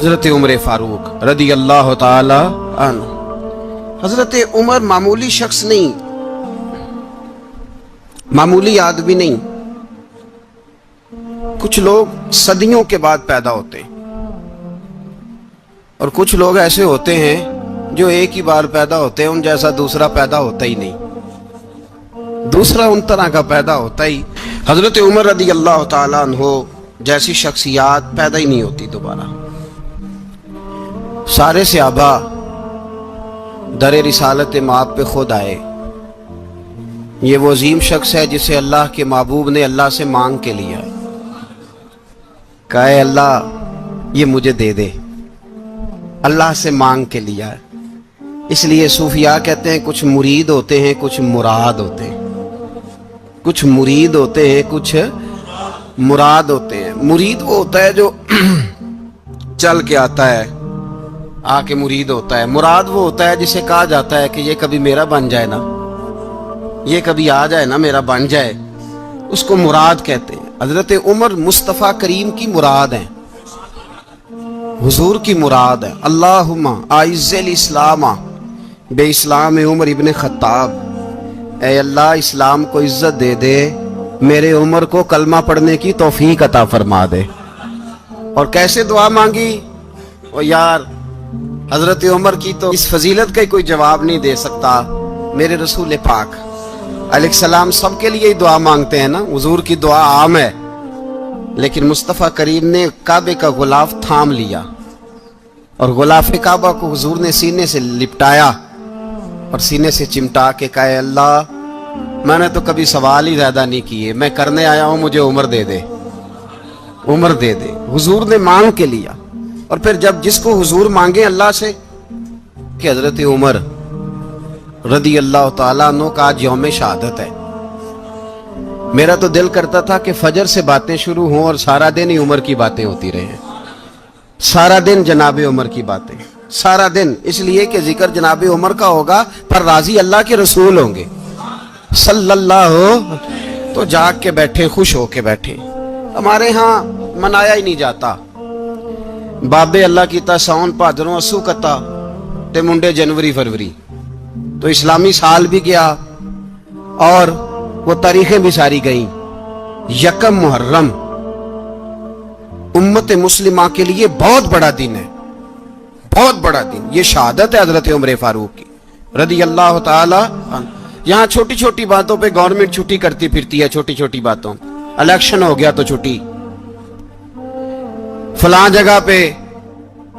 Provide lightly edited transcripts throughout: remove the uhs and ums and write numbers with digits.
حضرت عمر فاروق رضی اللہ تعالی عنہ۔ حضرت عمر معمولی شخص نہیں، معمولی آدمی نہیں۔ کچھ لوگ صدیوں کے بعد پیدا ہوتے ہیں اور کچھ لوگ ایسے ہوتے ہیں جو ایک ہی بار پیدا ہوتے ہیں، ان جیسا دوسرا پیدا ہوتا ہی نہیں، دوسرا ان طرح کا پیدا ہوتا ہی۔ حضرت عمر رضی اللہ تعالیٰ عنہ جیسی شخصیات پیدا ہی نہیں ہوتی دوبارہ۔ سارے صحابہ در رسالت مآب پہ خود آئے۔ یہ وہ عظیم شخص ہے جسے اللہ کے محبوب نے اللہ سے مانگ کے لیا ہے، کہا اے اللہ یہ مجھے دے دے، اللہ سے مانگ کے لیا ہے۔ اس لیے صوفیاء کہتے ہیں کچھ مرید ہوتے ہیں کچھ مراد ہوتے ہیں، کچھ مرید ہوتے ہیں کچھ مراد ہوتے ہیں۔ مرید وہ ہوتا ہے جو چل کے آتا ہے، آ کے مرید ہوتا ہے۔ مراد وہ ہوتا ہے جسے کہا جاتا ہے کہ یہ کبھی میرا بن جائے نا، یہ کبھی آ جائے نا، میرا بن جائے، اس کو مراد کہتے ہیں۔ حضرت عمر مصطفیٰ کریم کی مراد ہیں، حضور کی مراد ہے۔ اللہم اعز الاسلام بے اسلام عمر ابن خطاب، اے اللہ اسلام کو عزت دے دے، میرے عمر کو کلمہ پڑھنے کی توفیق عطا فرما دے۔ اور کیسے دعا مانگی؟ او یار حضرت عمر کی تو اس فضیلت کا کوئی جواب نہیں دے سکتا، میرے رسول پاک علیہ السلام سب کے لیے ہی دعا مانگتے ہیں نا، حضور کی دعا عام ہے، لیکن مصطفیٰ کریم نے کعبے کا غلاف تھام لیا اور غلاف کعبہ کو حضور نے سینے سے لپٹایا اور سینے سے چمٹا کے کہا اے اللہ میں نے تو کبھی سوال ہی زیادہ نہیں کیے، میں کرنے آیا ہوں، مجھے عمر دے دے، عمر دے دے۔ حضور نے مانگ کے لیا۔ اور پھر جب جس کو حضور مانگے اللہ سے کہ حضرت عمر رضی اللہ تعالیٰ عنہ کا آج یوم شہادت ہے، میرا تو دل کرتا تھا کہ فجر سے باتیں شروع ہوں اور سارا دن ہی عمر کی باتیں ہوتی رہیں، سارا دن جناب عمر کی باتیں، سارا دن، اس لیے کہ ذکر جناب عمر کا ہوگا پر راضی اللہ کے رسول ہوں گے صلی اللہ، تو جاگ کے بیٹھے، خوش ہو کے بیٹھے۔ ہمارے ہاں منایا ہی نہیں جاتا، بابے اللہ کی تا ساؤن بھادروں اسو کتا تے منڈے جنوری فروری، تو اسلامی سال بھی گیا اور وہ تاریخیں بھی ساری گئیں۔ یکم محرم امت مسلمہ کے لیے بہت بڑا دن ہے، بہت بڑا دن، یہ شہادت ہے حضرت عمر فاروق کی رضی اللہ تعالی عنہ۔ یہاں چھوٹی چھوٹی باتوں پہ گورنمنٹ چھٹی کرتی پھرتی ہے، چھوٹی چھوٹی باتوں، الیکشن ہو گیا تو چھٹی، فلاں جگہ پہ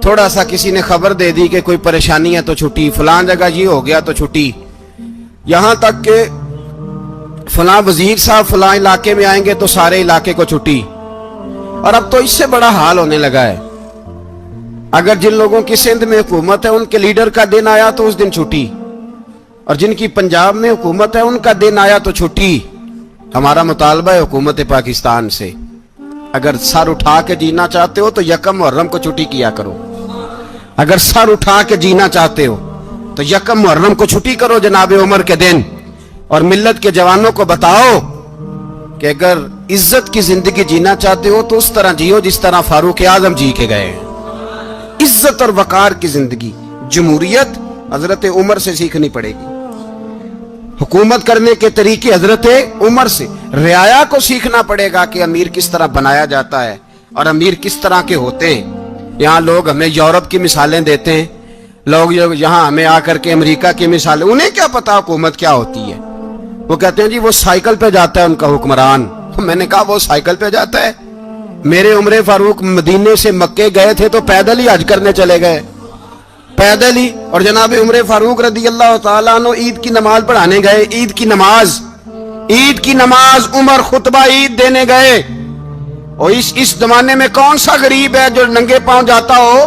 تھوڑا سا کسی نے خبر دے دی کہ کوئی پریشانی ہے تو چھٹی، فلاں جگہ یہ ہو گیا تو چھٹی، یہاں تک کہ فلاں وزیر صاحب فلاں علاقے میں آئیں گے تو سارے علاقے کو چھٹی۔ اور اب تو اس سے بڑا حال ہونے لگا ہے، اگر جن لوگوں کی سندھ میں حکومت ہے ان کے لیڈر کا دن آیا تو اس دن چھٹی، اور جن کی پنجاب میں حکومت ہے ان کا دن آیا تو چھٹی۔ ہمارا مطالبہ ہے حکومت پاکستان سے، اگر سر اٹھا کے جینا چاہتے ہو تو یکم محرم کو چھٹی کیا کرو، اگر سر اٹھا کے جینا چاہتے ہو تو یکم محرم کو چھٹی کرو جناب عمر کے دن، اور ملت کے جوانوں کو بتاؤ کہ اگر عزت کی زندگی جینا چاہتے ہو تو اس طرح جیو جس طرح فاروق اعظم جی کے گئے ہیں، عزت اور وقار کی زندگی۔ جمہوریت حضرت عمر سے سیکھنی پڑے گی، حکومت کرنے کے طریقے حضرت عمر سے، رعایا کو سیکھنا پڑے گا کہ امیر کس طرح بنایا جاتا ہے اور امیر کس طرح کے ہوتے ہیں۔ یہاں لوگ ہمیں یورپ کی مثالیں دیتے ہیں، لوگ یہاں ہمیں آ کر کے امریکہ کی مثالیں، انہیں کیا پتا حکومت کیا ہوتی ہے؟ وہ کہتے ہیں جی وہ سائیکل پہ جاتا ہے ان کا حکمران۔ میں نے کہا وہ سائیکل پہ جاتا ہے؟ میرے عمر فاروق مدینے سے مکے گئے تھے تو پیدل ہی حج کرنے چلے گئے، پیدل ہی۔ اور جناب عمر فاروق رضی اللہ تعالیٰ عنہ عید کی نماز پڑھانے گئے، عید کی نماز عمر خطبہ عید دینے گئے۔ اور اس زمانے میں کون سا غریب ہے جو ننگے پاؤں جاتا ہو؟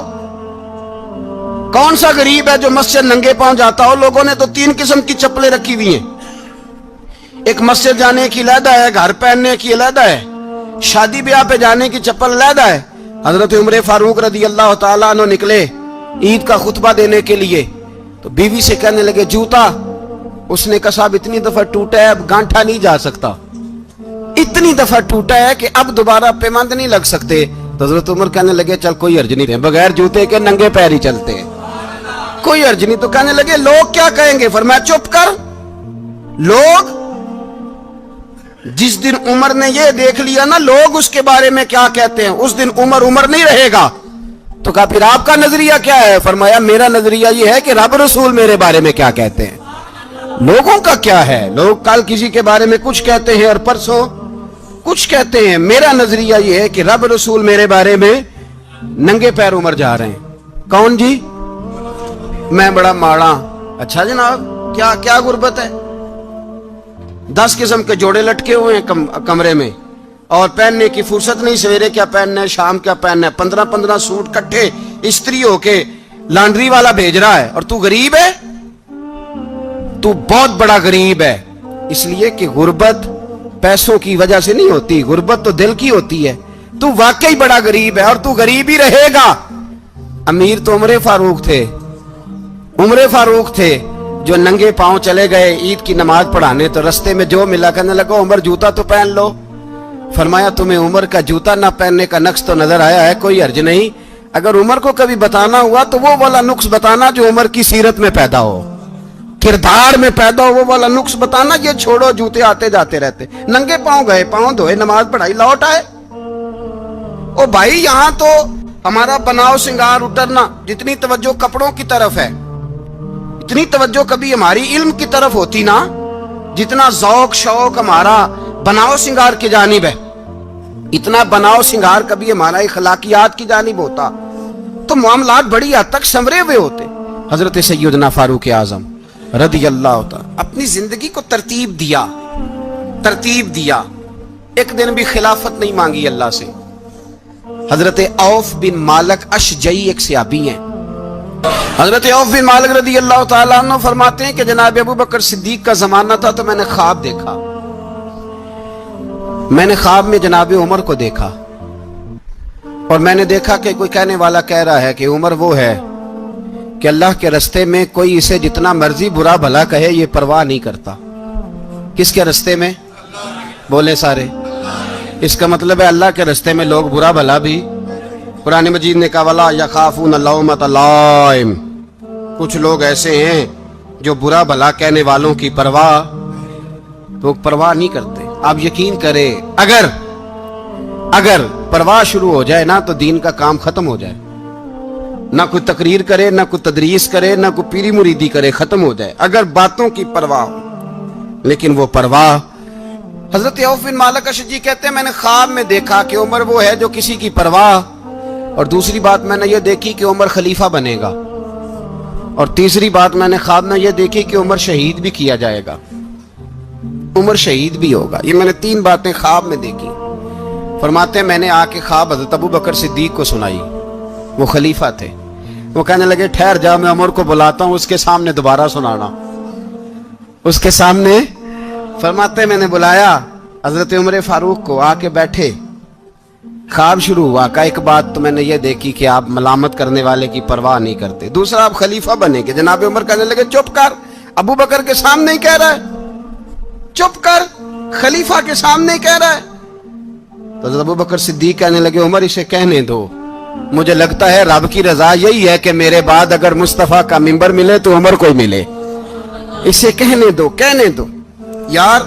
کون سا غریب ہے جو مسجد ننگے پاؤں جاتا ہو؟ لوگوں نے تو 3 قسم کی چپلیں رکھی ہوئی ہیں، ایک مسجد جانے کی علیحدہ ہے، گھر پہننے کی علیحدہ ہے، شادی بیاہ پہ جانے کی چپل علیحدہ ہے۔ حضرت عمر فاروق رضی اللہ تعالیٰ عنہ نکلے عید کا خطبہ دینے کے لیے تو بیوی سے کہنے لگے جوتا، اس نے کہا صاحب اتنی دفعہ ٹوٹا ہے اب گانٹھا نہیں جا سکتا، اتنی دفعہ ٹوٹا ہے کہ اب دوبارہ پیمند نہیں لگ سکتے، تو حضرت عمر کہنے لگے چل کوئی حرج نہیں، بغیر جوتے کے ننگے پیر ہی چلتے ہیں، کوئی حرج نہیں۔ تو کہنے لگے لوگ کیا کہیں گے؟ فرمایا چپ کر، لوگ جس دن عمر نے یہ دیکھ لیا نا لوگ اس کے بارے میں کیا کہتے ہیں، اس دن عمر عمر نہیں رہے گا۔ تو کہا پھر آپ کا نظریہ کیا ہے؟ فرمایا میرا نظریہ یہ ہے کہ رب رسول میرے بارے میں کیا کہتے ہیں، لوگوں کا کیا ہے؟ لوگ کل کسی کے بارے میں کچھ کہتے ہیں اور پرسوں کچھ کہتے ہیں، میرا نظریہ یہ ہے کہ رب رسول میرے بارے میں ننگے پیر عمر جا رہے ہیں۔ کون جی؟ میں بڑا ماڑا۔ اچھا جناب، کیا غربت ہے؟ 10 قسم کے جوڑے لٹکے ہوئے ہیں کمرے میں، اور پہننے کی فرصت نہیں، سویرے کیا پہننا ہے، شام کیا پہننا ہے، 15 سوٹ کٹھے استری ہو کے لانڈری والا بھیج رہا ہے، اور تو غریب ہے، تو بہت بڑا غریب ہے۔ اس لیے کہ غربت پیسوں کی وجہ سے نہیں ہوتی، غربت تو دل کی ہوتی ہے۔ تو واقعی بڑا غریب ہے، اور تو غریب ہی رہے گا۔ امیر تو عمر فاروق تھے جو ننگے پاؤں چلے گئے عید کی نماز پڑھانے، تو رستے میں جو ملا کہنے لگا عمر جوتا تو پہن لو۔ فرمایا تمہیں عمر کا جوتا نہ پہننے کا نقص تو نظر آیا ہے، کوئی حرج نہیں، اگر عمر کو کبھی بتانا ہوا تو وہ والا نقص بتانا جو عمر کی سیرت میں پیدا ہو، کردار میں پیدا ہو، وہ والا نقص بتانا، یہ چھوڑو جوتے آتے جاتے رہتے۔ ننگے پاؤں گئے، پاؤں دھوئے، نماز پڑھائی، لوٹ آئے۔ او بھائی یہاں تو ہمارا بناؤ سنگار اترنا، جتنی توجہ کپڑوں کی طرف ہے اتنی توجہ کبھی ہماری علم کی طرف ہوتی نا، جتنا ذوق شوق ہمارا بناؤ سنگار کی جانب ہے، اتنا بناؤ سنگار کبھی ہمارا اخلاقیات کی جانب ہوتا تو معاملات بڑی حد تک سنورے ہوئے ہوتے۔ حضرت سیدنا فاروق اعظم رضی اللہ تعالی اپنی زندگی کو ترتیب دیا، ایک دن بھی خلافت نہیں مانگی اللہ سے۔ حضرت عوف بن مالک اشجعی ایک صحابی ہیں، حضرت عوف بن مالک رضی اللہ تعالیٰ عنہ فرماتے ہیں کہ جناب ابو بکر صدیق کا زمانہ تھا تو میں نے خواب دیکھا، میں نے خواب میں جناب عمر کو دیکھا، اور میں نے دیکھا کہ کوئی کہنے والا کہہ رہا ہے کہ عمر وہ ہے کہ اللہ کے رستے میں کوئی اسے جتنا مرضی برا بھلا کہے یہ پرواہ نہیں کرتا۔ کس کے رستے میں؟ بولے سارے۔ اس کا مطلب ہے اللہ کے رستے میں لوگ برا بھلا بھی، قرآن مجید نے کہا وَلَا يَخَافُونَ لَوْمَةَ لَائِمٍ، کچھ لوگ ایسے ہیں جو برا بھلا کہنے والوں کی پرواہ نہیں کرتے۔ آپ یقین کریں اگر پرواہ شروع ہو جائے نا تو دین کا کام ختم ہو جائے، نہ کوئی تقریر کرے، نہ کوئی تدریس کرے، نہ کوئی پیری مریدی کرے، ختم ہو جائے اگر باتوں کی پرواہ ہو۔ لیکن وہ پرواہ، حضرت عوف بن مالک اشجعی کہتے ہیں میں نے خواب میں دیکھا کہ عمر وہ ہے جو کسی کی پرواہ، اور دوسری بات میں نے یہ دیکھی کہ عمر خلیفہ بنے گا، اور تیسری بات میں نے خواب میں یہ دیکھی کہ عمر شہید بھی کیا جائے گا، عمر شہید بھی ہوگا۔ یہ میں نے 3 باتیں خواب میں دیکھی۔ فرماتے ہیں میں نے آ کے خواب حضرت ابو بکر صدیق کو سنائی، وہ خلیفہ تھے، وہ کہنے لگے ٹھہر جا میں عمر کو بلاتا ہوں، اس کے سامنے دوبارہ سنانا، اس کے سامنے۔ فرماتے ہیں میں نے بلایا حضرت عمر فاروق کو، آ کے بیٹھے، خواب شروع ہوا کہ ایک بات تو میں نے یہ دیکھی کہ آپ ملامت کرنے والے کی پرواہ نہیں کرتے، دوسرا آپ خلیفہ بنے گے۔ جناب عمر کہنے لگے چپ کر، ابو بکر کے سامنے ہی کہہ رہا ہے، چپ کر، خلیفہ کے سامنے ہی کہہ رہا ہے۔ تو حضرت ابو بکر صدیق کہنے لگے عمر اسے کہنے دو، مجھے لگتا ہے رب کی رضا یہی ہے کہ میرے بعد اگر مصطفیٰ کا منبر ملے تو عمر کو ہی ملے، اسے کہنے دو۔ یار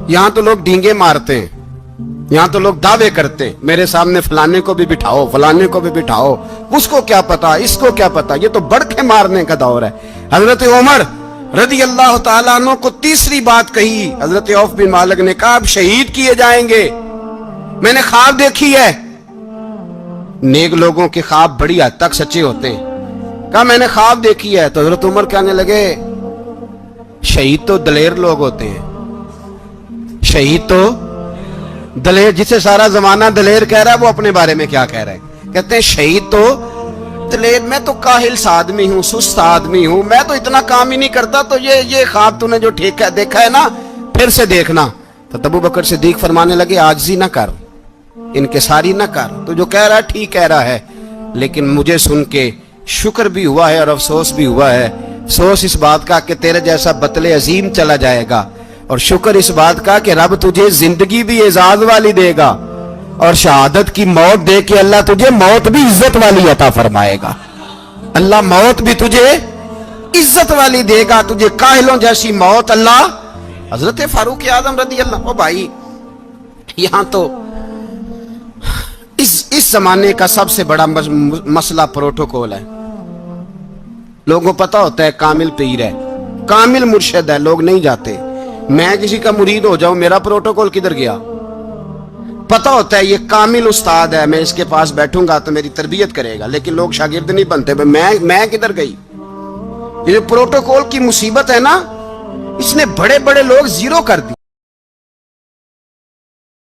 یہاں تو لوگ ڈینگے مارتے ہیں، یہاں تو لوگ دعوے کرتے ہیں میرے سامنے فلانے کو بھی بٹھاؤ، فلانے کو بھی بٹھاؤ، اس کو کیا پتا، اس کو کیا پتا، یہ تو بڑھ کے مارنے کا دور ہے۔ حضرت عمر رضی اللہ تعالیٰ عنہ کو تیسری بات کہی، حضرت عوف بن مالک نے کہا آپ شہید کیے جائیں گے، میں نے خواب دیکھی ہے۔ نیک لوگوں کے خواب بڑی حد تک سچے ہوتے ہیں، کہا میں نے خواب دیکھی ہے۔ تو حضرت عمر کہنے لگے شہید تو دلیر لوگ ہوتے ہیں، شہید تو دلیر، جسے سارا زمانہ دلیر کہہ رہا ہے وہ اپنے بارے میں کیا کہہ رہا ہے؟ کہتے ہیں شہید تو دلیر، میں تو کاہل سا آدمی ہوں، سست آدمی ہوں، میں تو اتنا کام ہی نہیں کرتا، تو یہ خواب تو نے جو دیکھا ہے نا پھر سے دیکھنا۔ تو ابو بکر صدیق فرمانے لگے عاجزی نہ کر، انکساری نہ کر، تو جو کہہ رہا ہے ٹھیک کہہ رہا ہے، لیکن مجھے سن کے شکر بھی ہوا ہے اور افسوس بھی ہوا ہے۔ افسوس اس بات کا کہ تیرے جیسا بطل عظیم چلا جائے گا، اور شکر اس بات کا کہ رب تجھے زندگی بھی اعزاز والی دے گا، اور شہادت کی موت دے کے اللہ تجھے موت بھی عزت والی عطا فرمائے گا. اللہ موت بھی تجھے عزت والی دے گا, تجھے کاہلوں جیسی موت اللہ. حضرت فاروق اعظم رضی اللہ. او بھائی یہاں تو اس زمانے کا سب سے بڑا مسئلہ پروٹوکول ہے. لوگوں پتہ ہوتا ہے کامل پیر ہے, کامل مرشد ہے, لوگ نہیں جاتے. میں کسی کا مرید ہو جاؤں, میرا پروٹوکول کدھر گیا؟ پتہ ہوتا ہے یہ کامل استاد ہے, میں اس کے پاس بیٹھوں گا تو میری تربیت کرے گا, لیکن لوگ شاگرد نہیں بنتے. میں کدھر گئی؟ یہ پروٹوکول کی مصیبت ہے نا, اس نے بڑے بڑے لوگ زیرو کر دی.